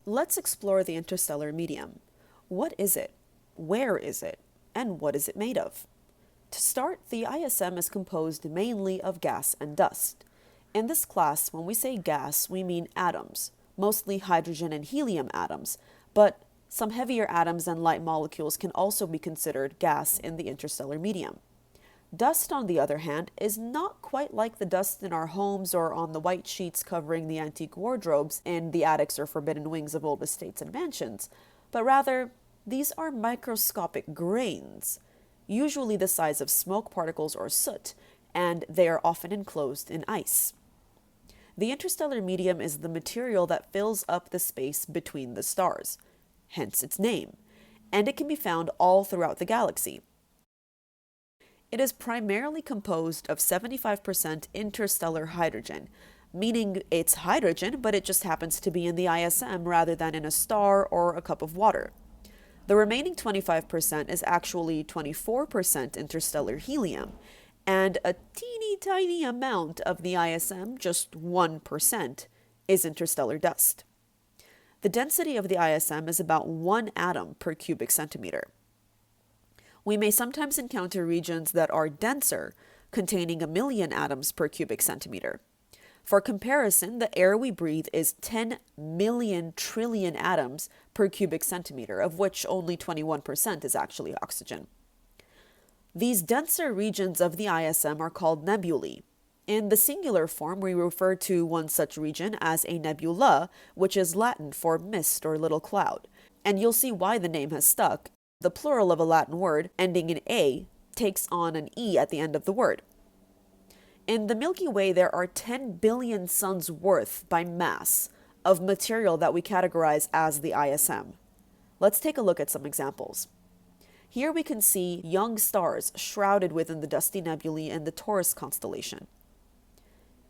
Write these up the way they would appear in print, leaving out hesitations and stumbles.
Let's explore the interstellar medium. What is it? Where is it? And what is it made of? To start, the ISM is composed mainly of gas and dust. In this class, when we say gas, we mean atoms, mostly hydrogen and helium atoms, but some heavier atoms and light molecules can also be considered gas in the interstellar medium. Dust, on the other hand, is not quite like the dust in our homes or on the white sheets covering the antique wardrobes in the attics or forbidden wings of old estates and mansions, but rather, these are microscopic grains, usually the size of smoke particles or soot, and they are often enclosed in ice. The interstellar medium is the material that fills up the space between the stars, hence its name, and it can be found all throughout the galaxy. It is primarily composed of 75% interstellar hydrogen, meaning it's hydrogen, but it just happens to be in the ISM rather than in a star or a cup of water. The remaining 25% is actually 24% interstellar helium, and a teeny tiny amount of the ISM, just 1%, is interstellar dust. The density of the ISM is about 1 atom per cubic centimeter. We may sometimes encounter regions that are denser, containing 1 million atoms per cubic centimeter. For comparison, the air we breathe is 10 million trillion atoms per cubic centimeter, of which only 21% is actually oxygen. These denser regions of the ISM are called nebulae. In the singular form, we refer to one such region as a nebula, which is Latin for mist or little cloud. And you'll see why the name has stuck. The plural of a Latin word, ending in a, takes on an e at the end of the word. In the Milky Way, there are 10 billion suns worth by mass of material that we categorize as the ISM. Let's take a look at some examples. Here we can see young stars shrouded within the dusty nebulae in the Taurus constellation.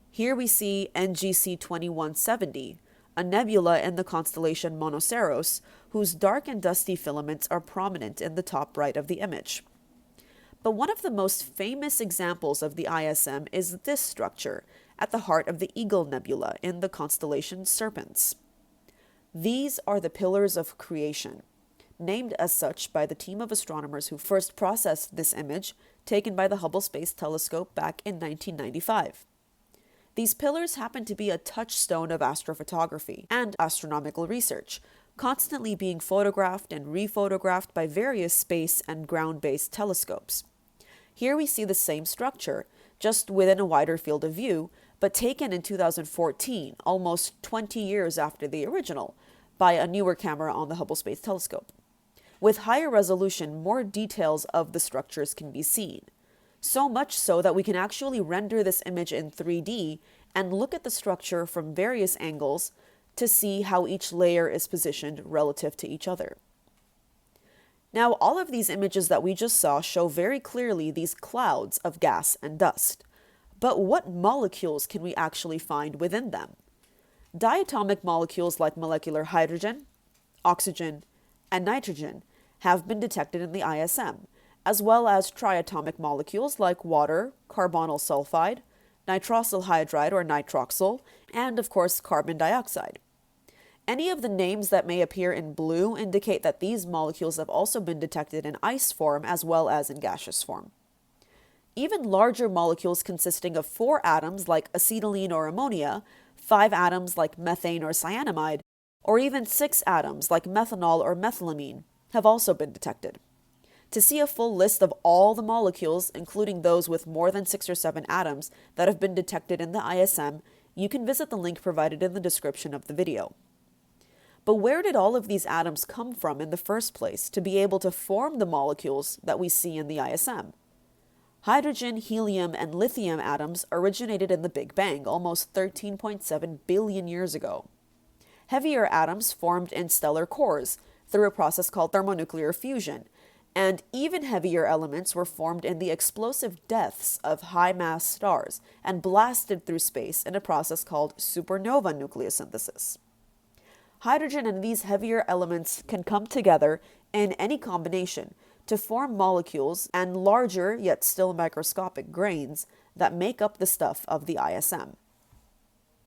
Here we see NGC 2170, a nebula in the constellation Monoceros, whose dark and dusty filaments are prominent in the top right of the image. But one of the most famous examples of the ISM is this structure, at the heart of the Eagle Nebula in the constellation Serpens. These are the pillars of creation, named as such by the team of astronomers who first processed this image, taken by the Hubble Space Telescope back in 1995. These pillars happen to be a touchstone of astrophotography and astronomical research, constantly being photographed and rephotographed by various space and ground-based telescopes. Here we see the same structure, just within a wider field of view, but taken in 2014, almost 20 years after the original, by a newer camera on the Hubble Space Telescope. With higher resolution, more details of the structures can be seen. So much so that we can actually render this image in 3D and look at the structure from various angles to see how each layer is positioned relative to each other. Now, all of these images that we just saw show very clearly these clouds of gas and dust. But what molecules can we actually find within them? Diatomic molecules like molecular hydrogen, oxygen, and nitrogen have been detected in the ISM, as well as triatomic molecules like water, carbonyl sulfide, nitrosyl hydride or nitroxyl, and of course carbon dioxide. Any of the names that may appear in blue indicate that these molecules have also been detected in ice form as well as in gaseous form. Even larger molecules consisting of 4 atoms like acetylene or ammonia, 5 atoms like methane or cyanamide, or even 6 atoms like methanol or methylamine have also been detected. To see a full list of all the molecules, including those with more than 6 or 7 atoms that have been detected in the ISM, you can visit the link provided in the description of the video. But where did all of these atoms come from in the first place to be able to form the molecules that we see in the ISM? Hydrogen, helium, and lithium atoms originated in the Big Bang almost 13.7 billion years ago. Heavier atoms formed in stellar cores through a process called thermonuclear fusion, and even heavier elements were formed in the explosive deaths of high-mass stars and blasted through space in a process called supernova nucleosynthesis. Hydrogen and these heavier elements can come together in any combination to form molecules and larger, yet still microscopic grains that make up the stuff of the ISM.